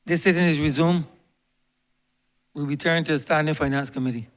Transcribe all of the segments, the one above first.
This sitting is resumed. We return to the Standing Finance Committee.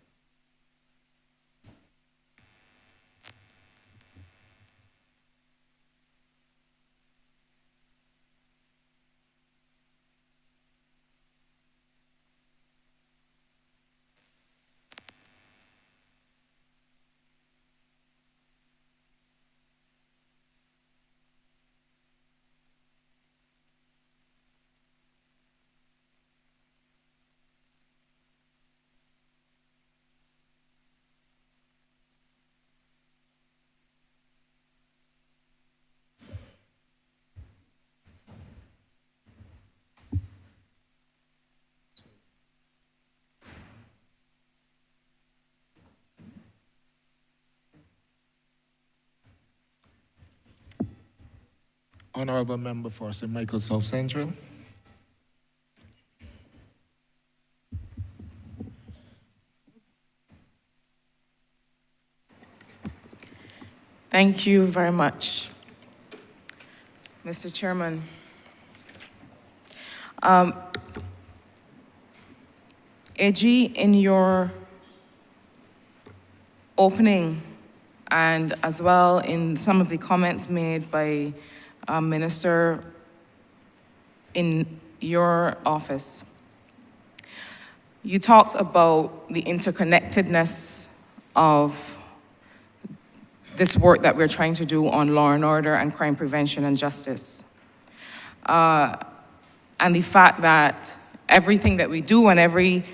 Honourable Member for St. Michael South Central. Thank you very much, Mr. Chairman. AG, in your opening and as well in some of the comments made by Minister in your office, you talked about the interconnectedness of this work that we're trying to do on law and order and crime prevention and justice. And the fact that everything that we do and every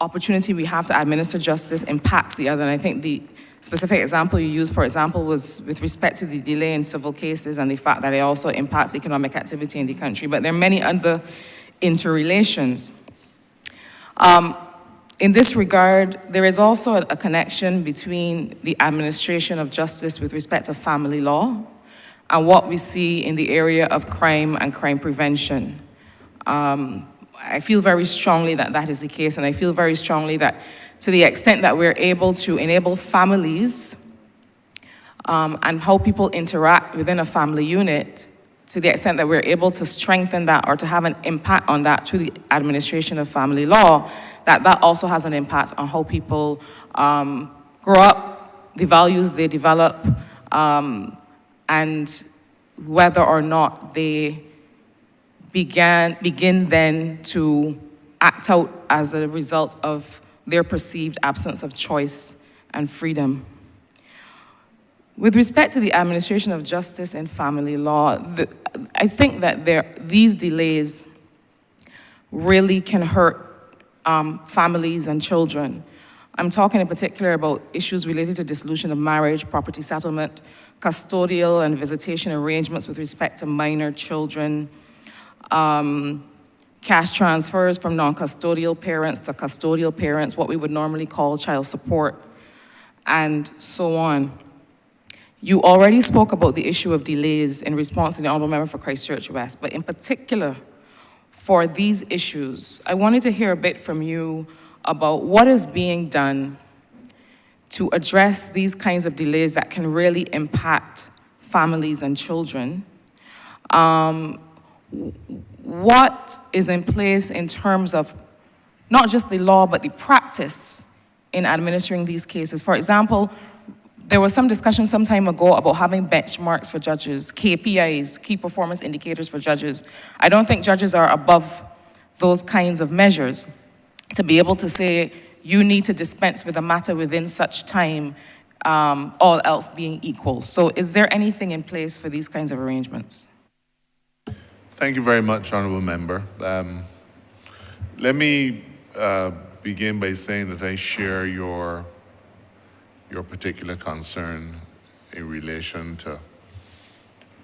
opportunity we have to administer justice impacts the other. And I think the specific example you used, for example, was with respect to the delay in civil cases and the fact that it also impacts economic activity in the country. But there are many other interrelations. In this regard, there is also a connection between the administration of justice with respect to family law and what we see in the area of crime and crime prevention. I feel very strongly that that is the case, and I feel very strongly that to the extent that we're able to enable families and how people interact within a family unit, to the extent that we're able to strengthen that or to have an impact on that through the administration of family law, that also has an impact on how people grow up, the values they develop, and whether or not they begin then to act out as a result of their perceived absence of choice and freedom. With respect to the administration of justice and family law, I think that these delays really can hurt families and children. I'm talking in particular about issues related to dissolution of marriage, property settlement, custodial and visitation arrangements with respect to minor children, cash transfers from non-custodial parents to custodial parents, what we would normally call child support, and so on. You already spoke about the issue of delays in response to the Honourable Member for Christchurch West, but in particular, for these issues, I wanted to hear a bit from you about what is being done to address these kinds of delays that can really impact families and children. What is in place in terms of not just the law, but the practice in administering these cases? For example, there was some discussion some time ago about having benchmarks for judges, KPIs, key performance indicators for judges. I don't think judges are above those kinds of measures to be able to say, you need to dispense with a matter within such time, all else being equal. So is there anything in place for these kinds of arrangements? Thank you very much, Honourable Member. Let me begin by saying that I share your particular concern in relation to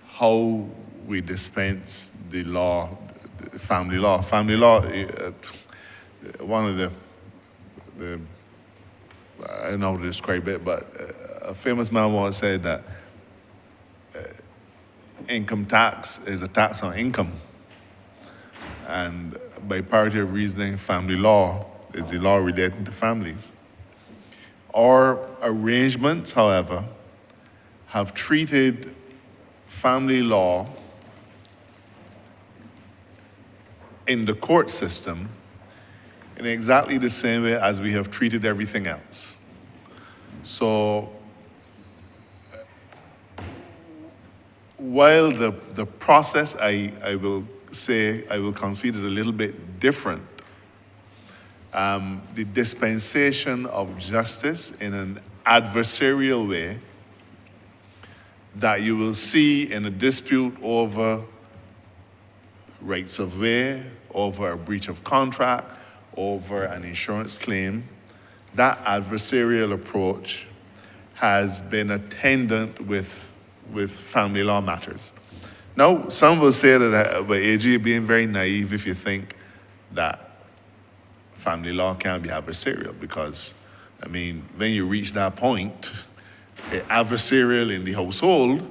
how we dispense the law, family law. Family law, one of the I don't know how to describe it, but a famous man once said that income tax is a tax on income. And by parity of reasoning, family law is the law relating to families. Our arrangements, however, have treated family law in the court system in exactly the same way as we have treated everything else. So while the process, I will say, I will concede, is a little bit different, the dispensation of justice in an adversarial way that you will see in a dispute over rights of way, over a breach of contract, over an insurance claim, that adversarial approach has been attendant with family law matters. Now, some will say that, but AG, you're being very naive if you think that family law can't be adversarial, because, I mean, when you reach that point, adversarial in the household,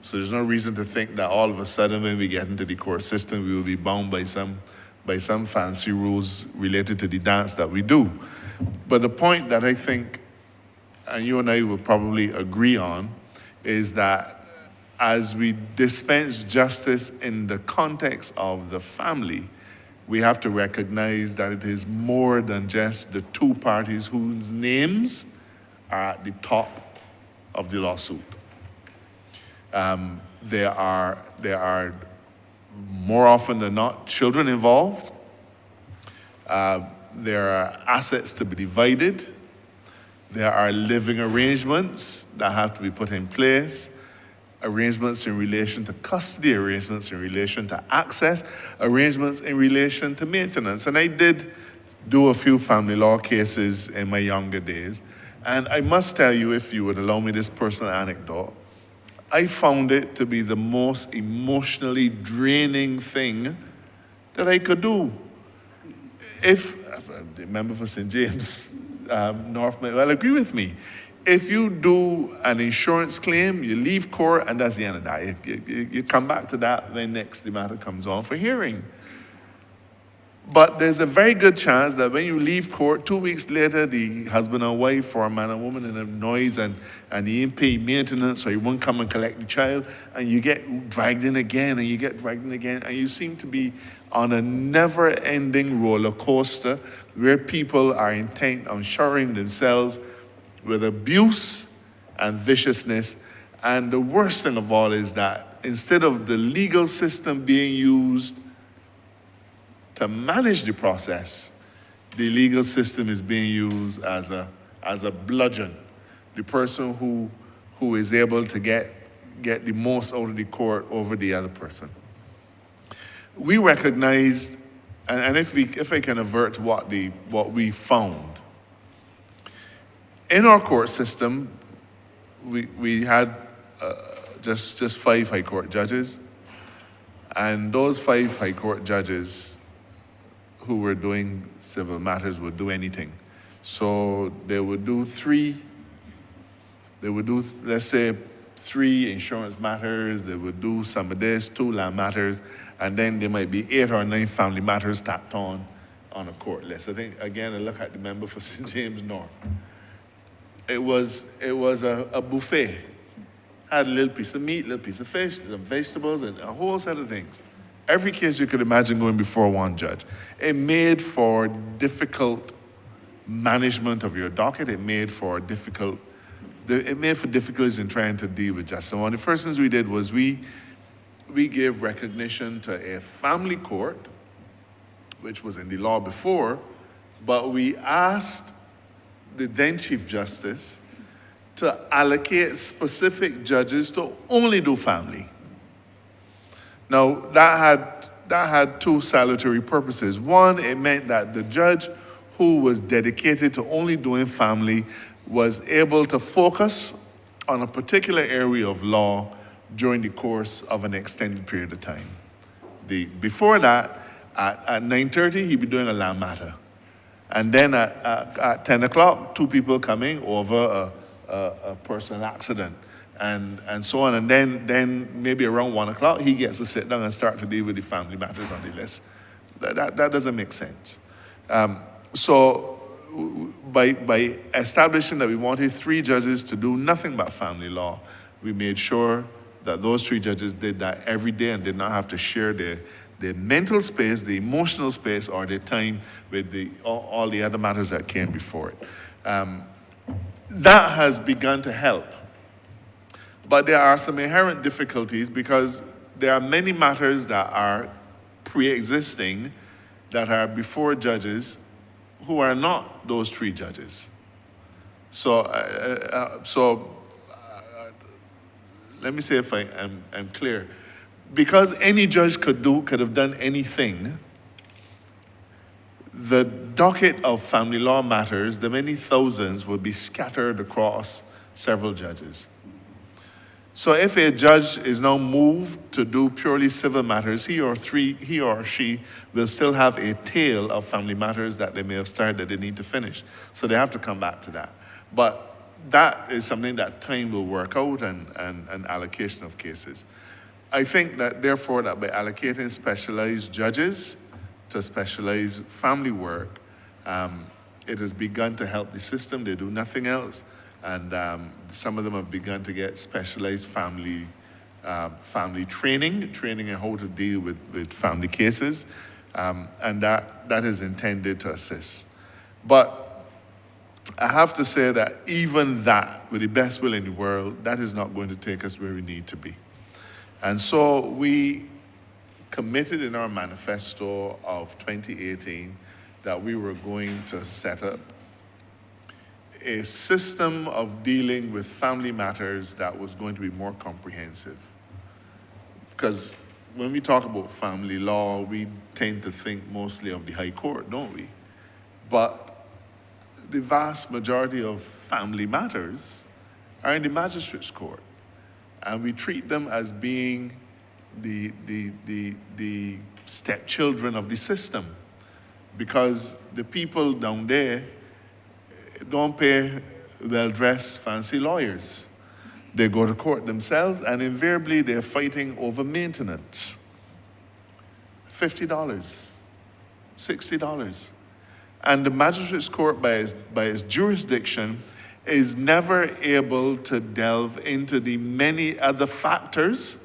so there's no reason to think that all of a sudden when we get into the court system, we will be bound by some fancy rules related to the dance that we do. But the point that I think, and you and I will probably agree on, is that as we dispense justice in the context of the family, we have to recognize that it is more than just the two parties whose names are at the top of the lawsuit. There are more often than not children involved. There are assets to be divided. There are living arrangements that have to be put in place, arrangements in relation to custody, arrangements in relation to access, arrangements in relation to maintenance. And I did do a few family law cases in my younger days. And I must tell you, if you would allow me this personal anecdote, I found it to be the most emotionally draining thing that I could do. If, the member for St. James, North, well, agree with me. If you do an insurance claim, you leave court, and that's the end of that. You come back to that when next the matter comes on for hearing. But there's a very good chance that when you leave court, 2 weeks later, the husband and wife, or a man and woman, in a noise and he ain't paid maintenance, or he won't come and collect the child, and you get dragged in again, and you get dragged in again, and you seem to be on a never-ending roller coaster where people are intent on showering themselves with abuse and viciousness. And the worst thing of all is that instead of the legal system being used to manage the process, the legal system is being used as a bludgeon. The person who is able to get the most out of the court over the other person. We recognized, and if I can avert to what we found, in our court system, we had just 5 high court judges, and those 5 high court judges who were doing civil matters would do anything. So they would do let's say 3 insurance matters, they would do some of this, 2 land matters, and then there might be 8 or 9 family matters tacked on a court list. I think, again, I look at the member for St. James North. It was a buffet. Had a little piece of meat, a little piece of fish, some vegetables, and a whole set of things. Every case you could imagine going before one judge. It made for difficult management of your docket. It made for difficulties in trying to deal with justice. So one of the first things we did was we gave recognition to a family court, which was in the law before, but we asked the then Chief Justice to allocate specific judges to only do family. Now, that had 2 salutary purposes. One, it meant that the judge who was dedicated to only doing family was able to focus on a particular area of law during the course of an extended period of time. Before that, at 9:30, he'd be doing a land matter. And then at 10 o'clock, 2 people coming over a personal accident. And so on, and then maybe around 1 o'clock, he gets to sit down and start to deal with the family matters on the list. That doesn't make sense. So by establishing that we wanted 3 judges to do nothing but family law, we made sure that those 3 judges did that every day and did not have to share their mental space, the emotional space, or their time with all the other matters that came before it. That has begun to help. But there are some inherent difficulties because there are many matters that are pre-existing that are before judges who are not those 3 judges. So let me see if I'm clear. Because any judge could have done anything, the docket of family law matters, the many thousands, would be scattered across several judges. So if a judge is now moved to do purely civil matters, he or she will still have a tail of family matters that they may have started that they need to finish. So they have to come back to that. But that is something that time will work out and allocation of cases. I think that therefore that by allocating specialized judges to specialized family work, it has begun to help the system. They do nothing else. And some of them have begun to get specialized family training in how to deal with family cases. And that is intended to assist. But I have to say that even that, with the best will in the world, that is not going to take us where we need to be. And so we committed in our manifesto of 2018 that we were going to set up a system of dealing with family matters that was going to be more comprehensive. Because when we talk about family law, we tend to think mostly of the High Court, don't we? But the vast majority of family matters are in the Magistrates' Court. And we treat them as being the stepchildren of the system, because the people down there don't pay well-dressed, fancy lawyers. They go to court themselves, and invariably they're fighting over maintenance. $50, $60. And the Magistrates' Court, by its jurisdiction, is never able to delve into the many other factors,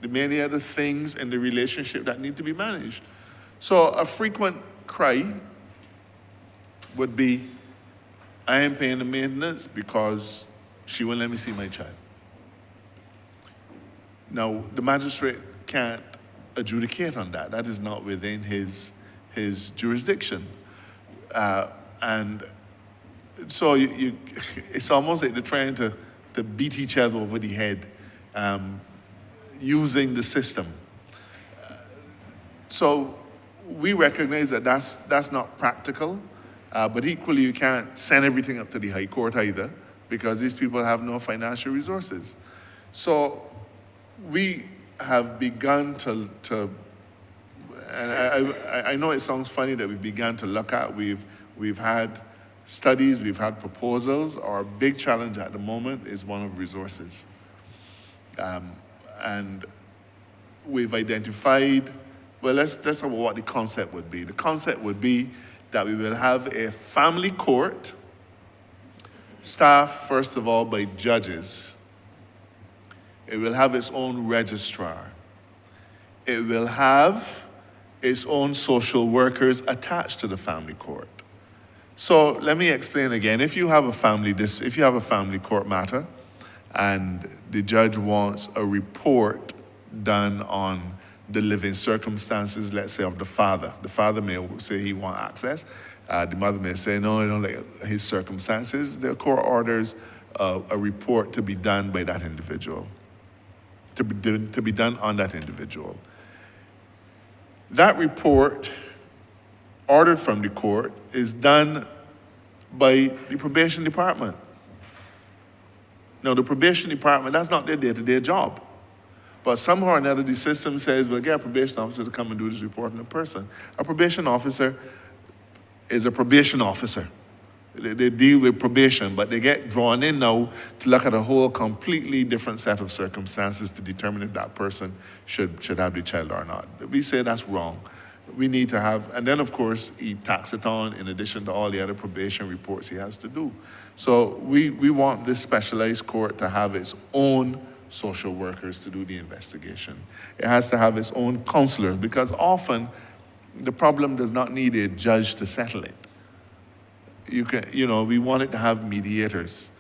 the many other things in the relationship that need to be managed. So a frequent cry would be, I am paying the maintenance because she won't let me see my child. Now, the magistrate can't adjudicate on that. That is not within his jurisdiction. And so it's almost like they're trying to beat each other over the head using the system. So we recognize that that's not practical, but equally you can't send everything up to the High Court either, because these people have no financial resources. So we have begun to and I know it sounds funny that we began to look at, we've had studies, we've had proposals. Our big challenge at the moment is one of resources. And we've identified, well, let's talk about what the concept would be. The concept would be that we will have a family court staffed, first of all, by judges. It will have its own registrar. It will have its own social workers attached to the family court. So let me explain again. If you have a family court matter and the judge wants a report done on the living circumstances, let's say, of the father may say he wants access. The mother may say, no, I don't like his circumstances. The court orders a report to be done by that individual, to be done on that individual. That report, ordered from the court, is done by the probation department. Now, the probation department, that's not their day-to-day job. But somehow or another, the system says, well, get a probation officer to come and do this report on a person. A probation officer is a probation officer. They deal with probation, but they get drawn in now to look at a whole completely different set of circumstances to determine if that person should have the child or not. We say that's wrong. We need to have, and then of course, he tacks it on in addition to all the other probation reports he has to do. So we want this specialized court to have its own social workers to do the investigation. It has to have its own counselors, because often the problem does not need a judge to settle it. We want it to have mediators.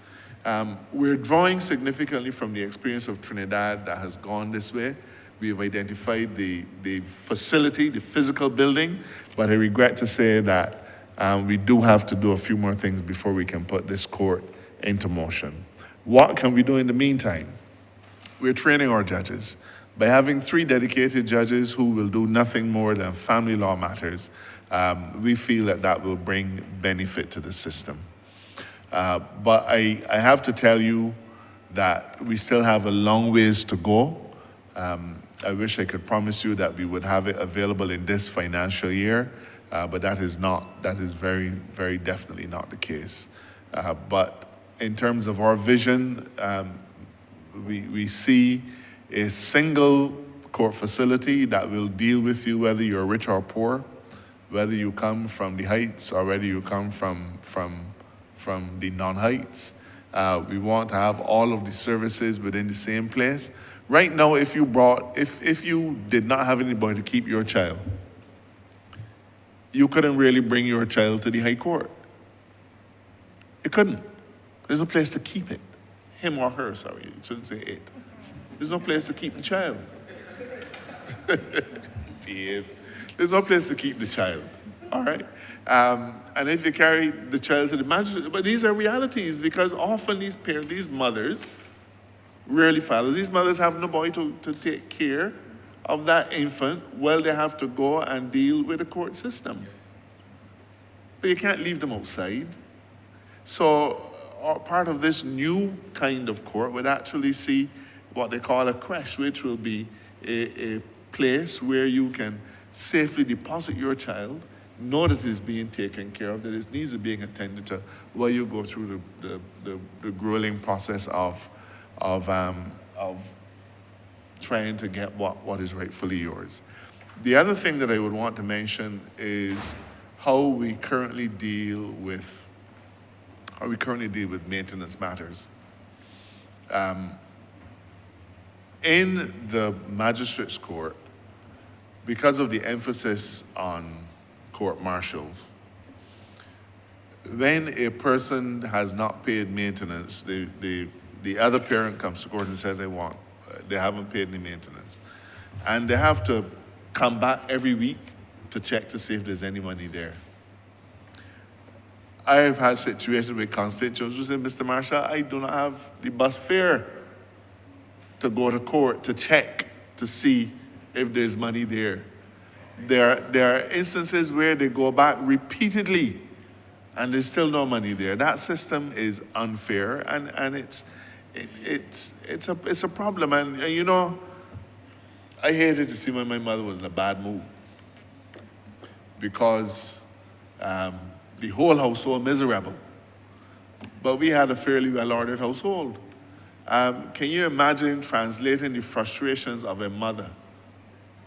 We're drawing significantly from the experience of Trinidad that has gone this way. We have identified the facility, the physical building, but I regret to say that we do have to do a few more things before we can put this court into motion. What can we do in the meantime? We're training our judges. By having 3 dedicated judges who will do nothing more than family law matters, we feel that will bring benefit to the system. But I have to tell you that we still have a long ways to go. I wish I could promise you that we would have it available in this financial year, but that is very, very definitely not the case. But in terms of our vision, we see a single court facility that will deal with you whether you're rich or poor, whether you come from the Heights or whether you come from the non-Heights. We want to have all of the services within the same place. Right now, if you did not have anybody to keep your child, you couldn't really bring your child to the High Court. You couldn't. There's no place to keep it. Him or her, sorry, you shouldn't say it. There's no place to keep the child. There's no place to keep the child, all right? And if you carry the child to the magistrate, but these are realities, because often these mothers, rarely fathers, these mothers have nobody to take care of that infant while they have to go and deal with the court system. But you can't leave them outside. So part of this new kind of court would actually see what they call a creche, which will be a place where you can safely deposit your child, know that it is being taken care of, that its needs are being attended to, while you go through the grueling process of trying to get what is rightfully yours. The other thing that I would want to mention is how we currently deal with maintenance matters. In the magistrates' court, because of the emphasis on court martials, when a person has not paid maintenance, the other parent comes to court and says they haven't paid any maintenance. And they have to come back every week to check to see if there's any money there. I have had situations with constituents who say, Mr. Marshall, I do not have the bus fare to go to court to check to see if there's money there. There are instances where they go back repeatedly and there's still no money there. That system is unfair, and it's a problem. And I hated to see when my mother was in a bad mood, because the whole household miserable. But we had a fairly well-ordered household. Can you imagine translating the frustrations of a mother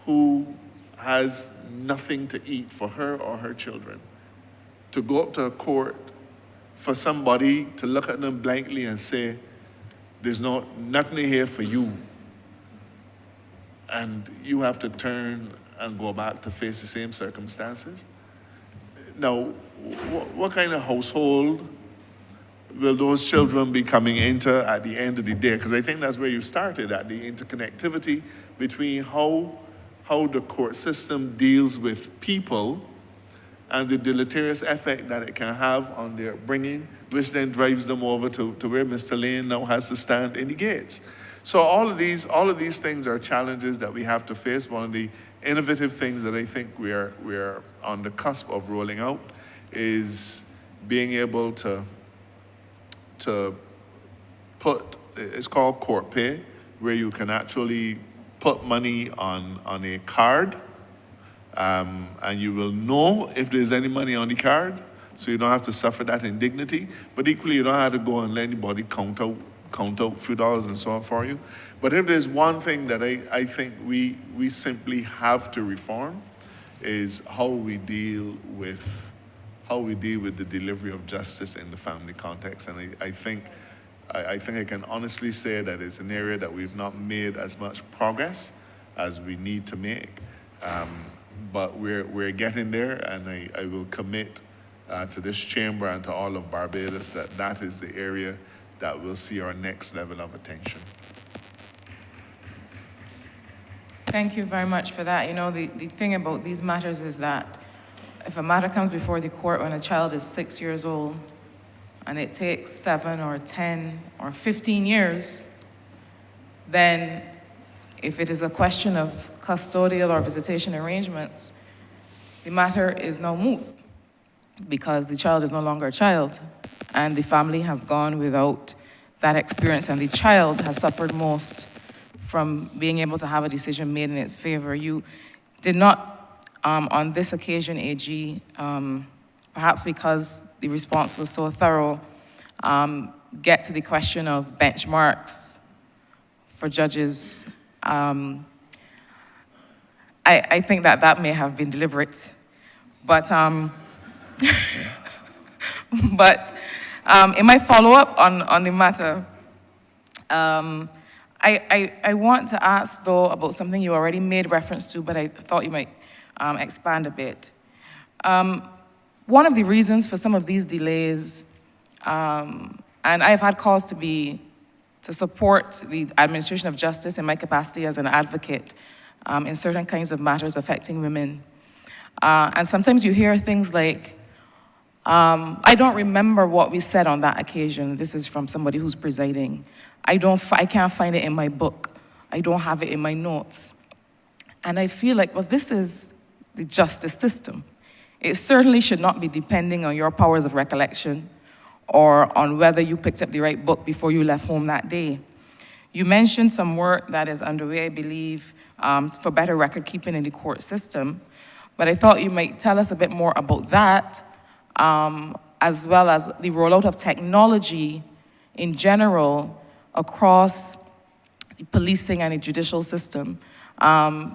who has nothing to eat for her or her children, to go up to a court for somebody to look at them blankly and say, there's nothing here for you, and you have to turn and go back to face the same circumstances? Now, what kind of household will those children be coming into at the end of the day? Because I think that's where you started, at the interconnectivity between how the court system deals with people and the deleterious effect that it can have on their bringing, which then drives them over to where Mr. Lane now has to stand in the gates. So all of these things are challenges that we have to face. One of the innovative things that I think we're on the cusp of rolling out is being able to put, it's called court pay, where you can actually put money on a card, and you will know if there's any money on the card, so you don't have to suffer that indignity. But equally, you don't have to go and let anybody count out a few dollars and so on for you. But if there's one thing that I think we simply have to reform, is how we deal with the delivery of justice in the family context. And I think I think I can honestly say that it's an area that we've not made as much progress as we need to make. But we're getting there, and I will commit to this chamber and to all of Barbados that that is the area that will see our next level of attention. Thank you very much for that. You know, the thing about these matters is that if a matter comes before the court when a child is 6 years old, and it takes 7 or 10 or 15 years, then if it is a question of custodial or visitation arrangements, the matter is now moot because the child is no longer a child and the family has gone without that experience, and the child has suffered most from being able to have a decision made in its favor. You did not, on this occasion, AG, perhaps because the response was so thorough, get to the question of benchmarks for judges. I think that may have been deliberate, but but in my follow-up on the matter, I want to ask, though, about something you already made reference to, but I thought you might expand a bit. One of the reasons for some of these delays, and I've had cause to support the administration of justice in my capacity as an advocate in certain kinds of matters affecting women. And sometimes you hear things like, I don't remember what we said on that occasion. This is from somebody who's presiding. I can't find it in my book. I don't have it in my notes. And I feel like, well, this is the justice system. It certainly should not be depending on your powers of recollection or on whether you picked up the right book before you left home that day. You mentioned some work that is underway, I believe, for better record keeping in the court system, but I thought you might tell us a bit more about that, as well as the rollout of technology in general across the policing and the judicial system.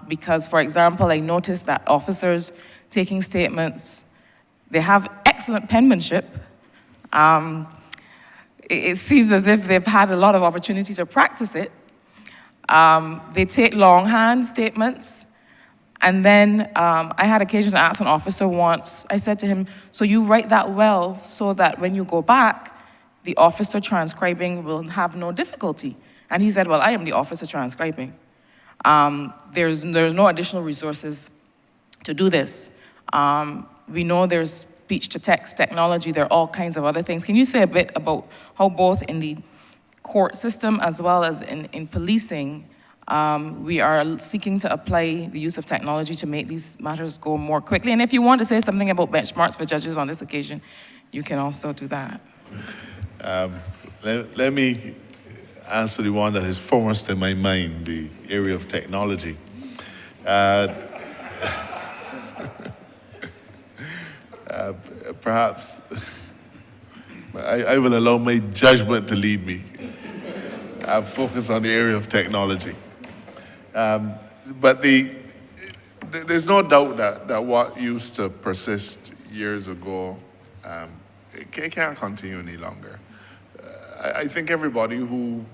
Because, for example, I noticed that officers taking statements, they have excellent penmanship. It seems as if they've had a lot of opportunity to practice it. They take longhand statements. And then I had occasion to ask an officer once, I said to him, so you write that well so that when you go back, the officer transcribing will have no difficulty. And he said, well, I am the officer transcribing. There's no additional resources to do this. We know there's speech-to-text technology, there are all kinds of other things. Can you say a bit about how both in the court system as well as in policing, we are seeking to apply the use of technology to make these matters go more quickly? And if you want to say something about benchmarks for judges on this occasion, you can also do that. Let me answer the one that is foremost in my mind, the area of technology. Perhaps I will allow my judgment to lead me. I'll focus on the area of technology. But there's no doubt that what used to persist years ago, it can't continue any longer. I think everybody who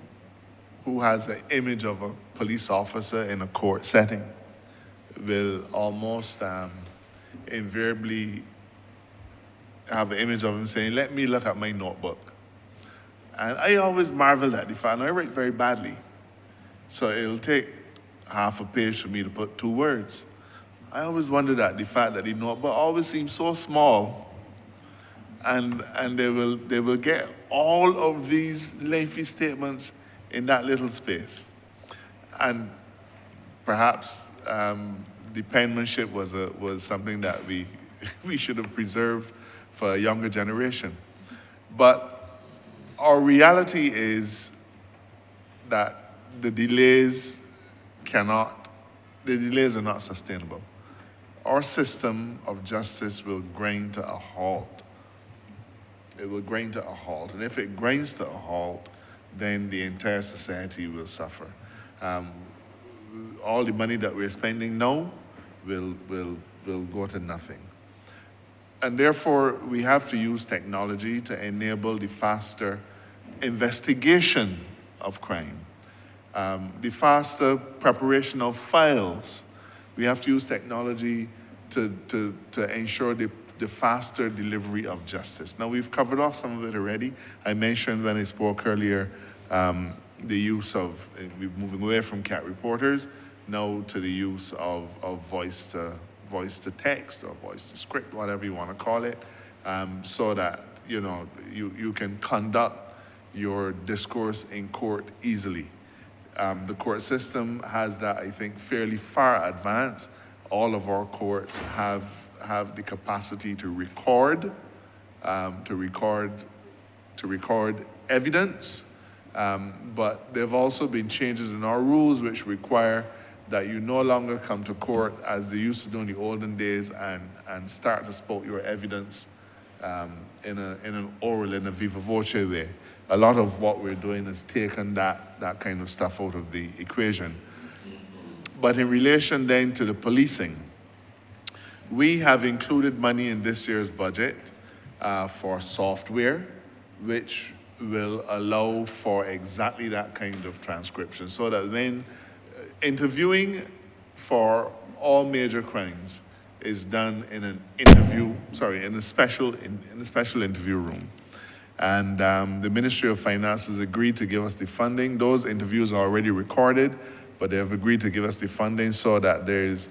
has an image of a police officer in a court setting will almost invariably have an image of him saying, let me look at my notebook. And I always marveled at the fact, and I write very badly, so it'll take half a page for me to put 2 words. I always wondered at the fact that the notebook always seems so small, and they will get all of these lengthy statements in that little space. And perhaps the penmanship was something that we should have preserved for a younger generation. But our reality is that the delays are not sustainable. Our system of justice will grind to a halt. It will grind to a halt. And if it grinds to a halt, then the entire society will suffer. All the money that we're spending now will go to nothing. And therefore, we have to use technology to enable the faster investigation of crime, the faster preparation of files. We have to use technology to ensure the faster delivery of justice. Now, we've covered off some of it already. I mentioned when I spoke earlier the use of, we're moving away from cat reporters now to the use of voice to text or voice to script, whatever you want to call it, so that you can conduct your discourse in court easily. The court system has that, I think, fairly far advanced. All of our courts have the capacity to record evidence, but there have also been changes in our rules which require that you no longer come to court as they used to do in the olden days and start to spout your evidence in an oral, in a viva voce way. A lot of what we're doing is taking that kind of stuff out of the equation. But in relation then to the policing, we have included money in this year's budget for software, which will allow for exactly that kind of transcription, so that when interviewing for all major crimes is done in a special interview room. And the Ministry of Finance has agreed to give us the funding. Those interviews are already recorded, but they have agreed to give us the funding so that there's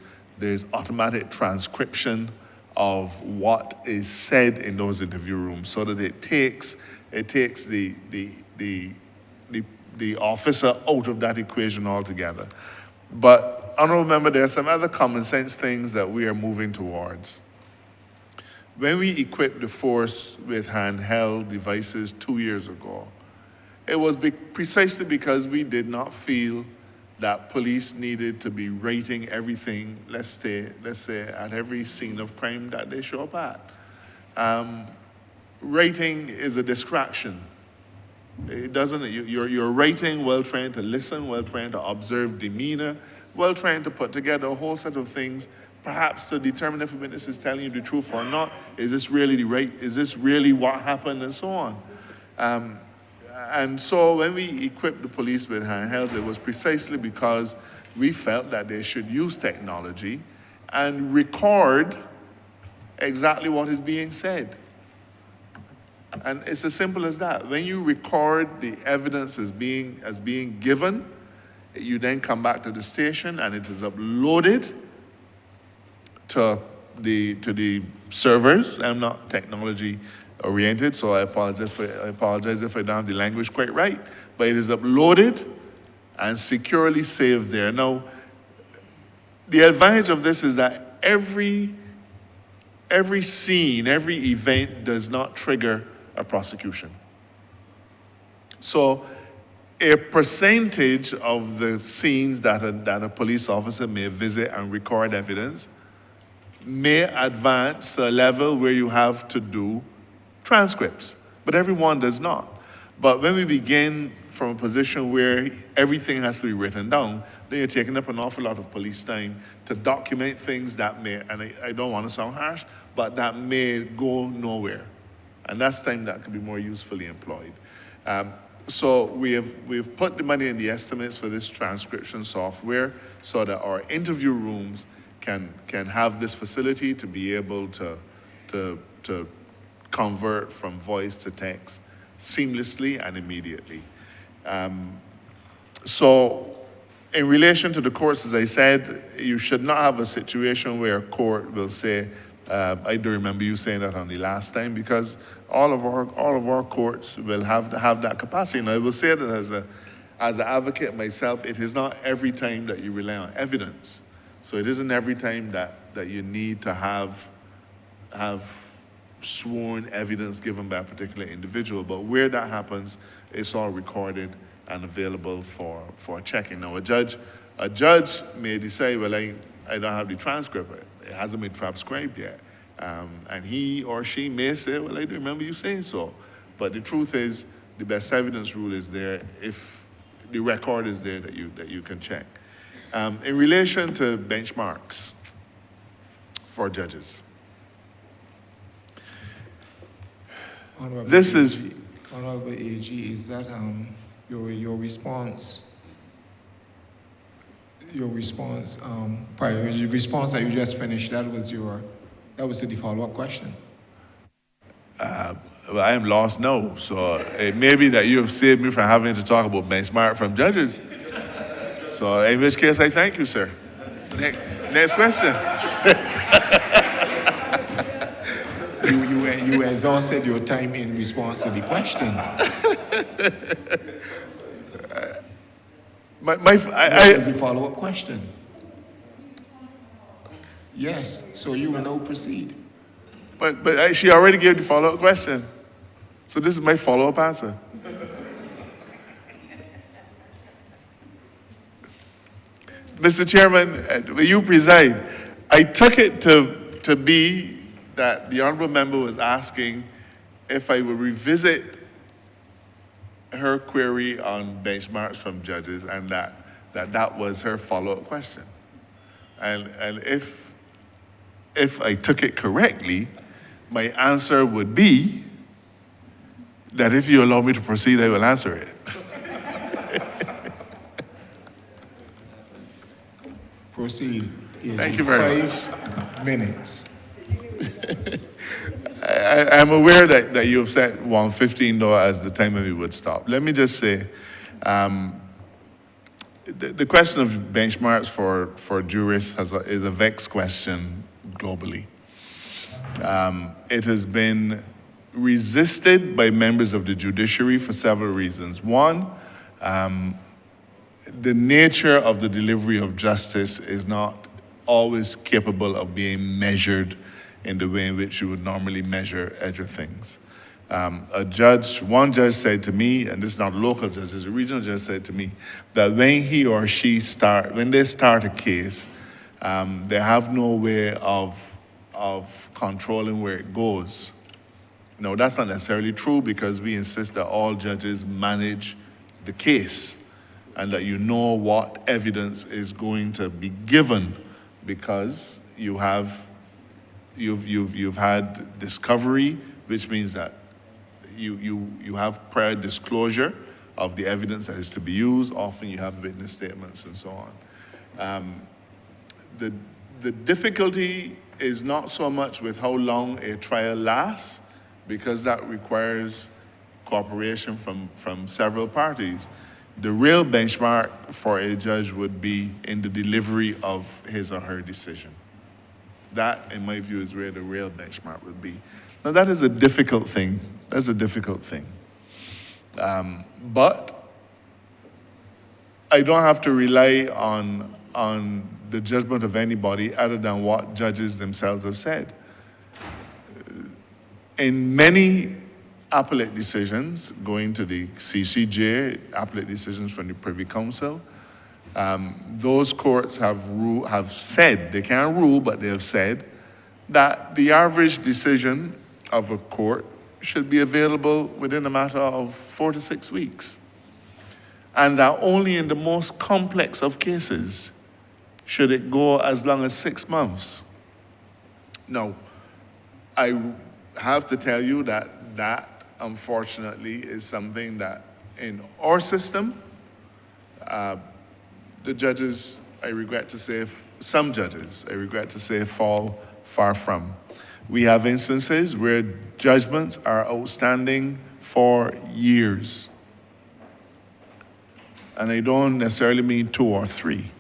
automatic transcription of what is said in those interview rooms, so that it takes the officer out of that equation altogether. But Honourable Member, there are some other common sense things that we are moving towards. When we equipped the force with handheld devices 2 years ago, it was precisely because we did not feel that police needed to be rating everything, let's say, at every scene of crime that they show up at. Rating is a distraction. It doesn't, you're rating while trying to listen, while trying to observe demeanor, while trying to put together a whole set of things, perhaps to determine if a witness is telling you the truth or not. Is this really the right, is this really what happened, and so on. And so when we equipped the police with handhelds, it was precisely because we felt that they should use technology and record exactly what is being said. And it's as simple as that. When you record the evidence as being given, you then come back to the station and it is uploaded to the servers. I'm not technology oriented, so I apologize if I don't have the language quite right, but it is uploaded and securely saved there. Now, the advantage of this is that every scene, every event does not trigger a prosecution. So a percentage of the scenes that a police officer may visit and record evidence may advance a level where you have to do transcripts, but everyone does not. But when we begin from a position where everything has to be written down, then you're taking up an awful lot of police time to document things that may, and I don't want to sound harsh, but that may go nowhere. And that's time that could be more usefully employed. So we've put the money in the estimates for this transcription software so that our interview rooms can have this facility to be able to convert from voice to text seamlessly and immediately. So in relation to the courts, as I said, you should not have a situation where a court will say, I do remember you saying that on the last time, because all of our courts will have that capacity. And I will say that as an advocate myself, it is not every time that you rely on evidence. So it isn't every time that you need to have sworn evidence given by a particular individual. But where that happens, it's all recorded and available for checking. Now, a judge may decide, well, I don't have the transcript. It hasn't been transcribed yet. And he or she may say, well, I do remember you saying so. But the truth is, the best evidence rule is there if the record is there that you can check. In relation to benchmarks for judges, Honourable this is, Honourable AG, is that your response? Your response prior, your response that you just finished, that was to the follow-up question. Well, I am lost now, so it may be that you have saved me from having to talk about benchmark from judges. So in which case, I thank you, sir. Next question. You exhausted your time in response to the question. That was the follow-up question. Yes, so you will now proceed. But she already gave the follow-up question. So this is my follow-up answer. Mr. Chairman, will you preside? I took it to be that the honourable member was asking if I would revisit her query on benchmarks from judges, and that was her follow-up question. And if I took it correctly, my answer would be that if you allow me to proceed, I will answer it. Proceed. Thank you very much. 5 minutes. I'm aware that you have set 1:15 though as the time when we would stop. Let me just say, the question of benchmarks for jurists is a vexed question globally. It has been resisted by members of the judiciary for several reasons. One, the nature of the delivery of justice is not always capable of being measured in the way in which you would normally measure other things. One judge said to me, and this is not a local judge, this is a regional judge, said to me that when he or she when they start a case, they have no way of controlling where it goes. No, that's not necessarily true, because we insist that all judges manage the case and that you know what evidence is going to be given, because you've had discovery, which means that you have prior disclosure of the evidence that is to be used. Often you have witness statements and so on. The difficulty is not so much with how long a trial lasts, because that requires cooperation from several parties. The real benchmark for a judge would be in the delivery of his or her decision. That, in my view, is where the real benchmark would be. Now, that is a difficult thing. That's a difficult thing. But I don't have to rely on the judgment of anybody other than what judges themselves have said. In many appellate decisions going to the CCJ, appellate decisions from the Privy Council, those courts have said, they can't rule, but they have said that the average decision of a court should be available within a matter of 4 to 6 weeks. And that only in the most complex of cases should it go as long as 6 months. Now, I have to tell you that unfortunately is something that in our system, the judges, I regret to say, some judges, I regret to say, fall far from. We have instances where judgments are outstanding for years. And I don't necessarily mean 2 or 3.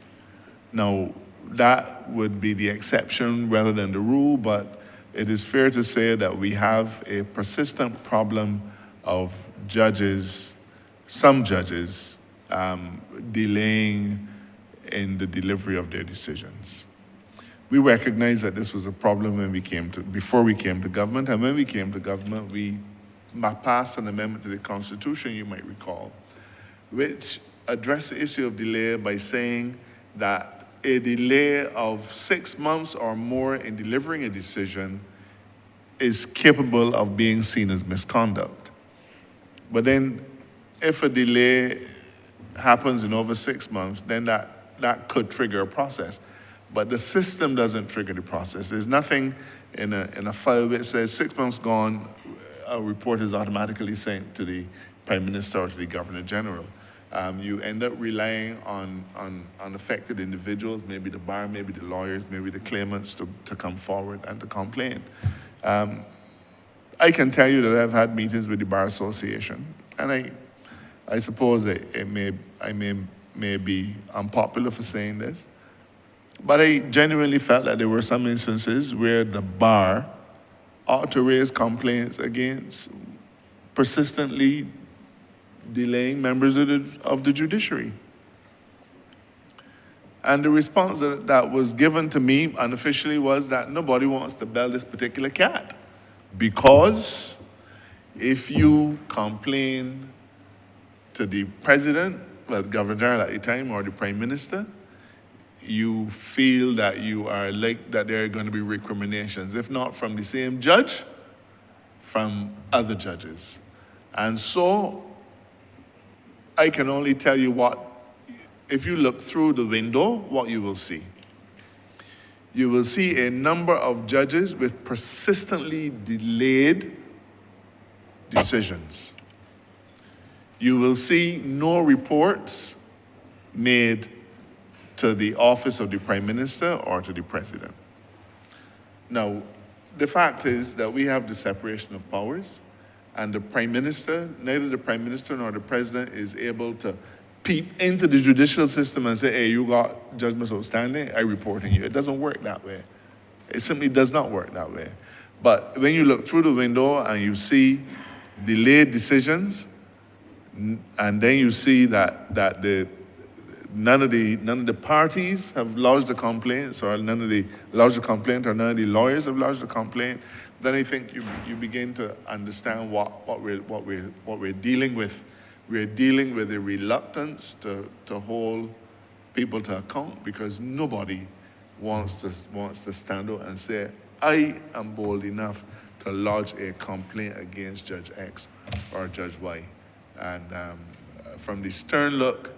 Now, that would be the exception rather than the rule, but it is fair to say that we have a persistent problem of judges, some judges, delaying in the delivery of their decisions. We recognize that this was a problem before we came to government, and when we came to government, we passed an amendment to the Constitution, you might recall, which addressed the issue of delay by saying that a delay of 6 months or more in delivering a decision is capable of being seen as misconduct. But then if a delay happens in over 6 months, then that could trigger a process. But the system doesn't trigger the process. There's nothing in a file which says 6 months gone, a report is automatically sent to the Prime Minister or to the Governor General. You end up relying on affected individuals, maybe the bar, maybe the lawyers, maybe the claimants to come forward and to complain. I can tell you that I've had meetings with the Bar Association, and I suppose I may be unpopular for saying this, but I genuinely felt that there were some instances where the bar ought to raise complaints against persistently delaying members of the judiciary. And the response that was given to me unofficially was that nobody wants to bell this particular cat, because if you complain to the president, well, Governor General at the time, or the Prime Minister, you feel that that there are going to be recriminations, if not from the same judge, from other judges. And so I can only tell you if you look through the window, what you will see. You will see a number of judges with persistently delayed decisions. You will see no reports made to the office of the Prime Minister or to the President. Now, the fact is that we have the separation of powers, and the Prime Minister, neither the Prime Minister nor the President is able to peep into the judicial system and say, hey, you got judgments outstanding, I'm reporting you. It doesn't work that way. It simply does not work that way. But when you look through the window and you see delayed decisions, and then you see that none of the parties have lodged the complaints, or none of the lodged the complaint, or none of the lawyers have lodged the complaint, then I think you begin to understand what we're dealing with. We're dealing with a reluctance to hold people to account, because nobody wants to stand up and say, I am bold enough to lodge a complaint against Judge X or Judge Y. And from the stern look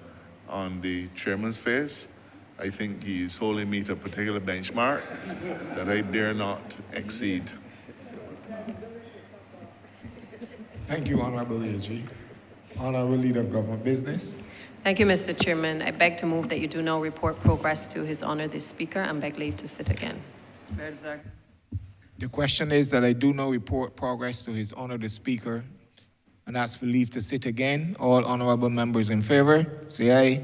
on the chairman's face, I think he's holding me to a particular benchmark that I dare not exceed. Thank you, Honourable AG. Honourable Leader of Government Business. Thank you, Mr. Chairman. I beg to move that you do now report progress to His Honor the Speaker, and beg leave to sit again. The question is that I do now report progress to His Honor the Speaker, and ask for leave to sit again. All honourable members in favour, say aye.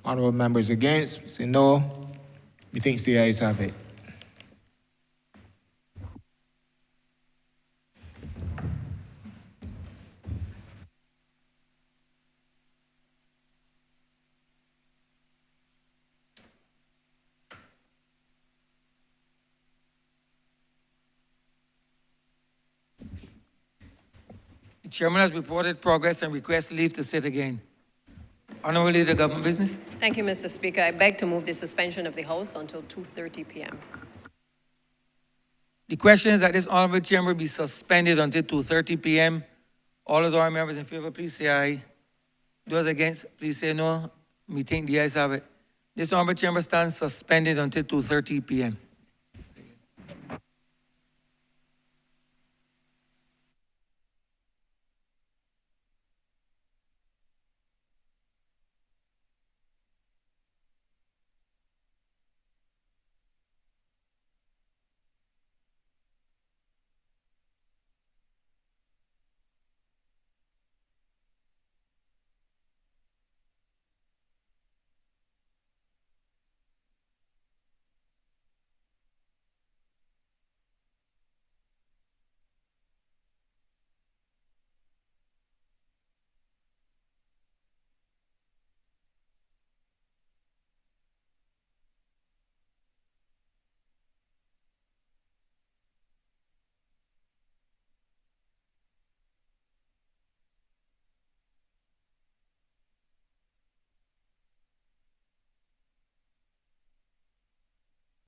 Honourable members against, say no. Methinks the ayes have it. The chairman has reported progress and requests leave to sit again. Honourable Leader of Government Business. Thank you, Mr. Speaker. I beg to move the suspension of the House until 2:30 p.m. The question is that this honourable chamber be suspended until 2:30 p.m. All of our members in favour, please say aye. Those against, please say no. Me think the ayes have it. This honourable chamber stands suspended until 2:30 p.m.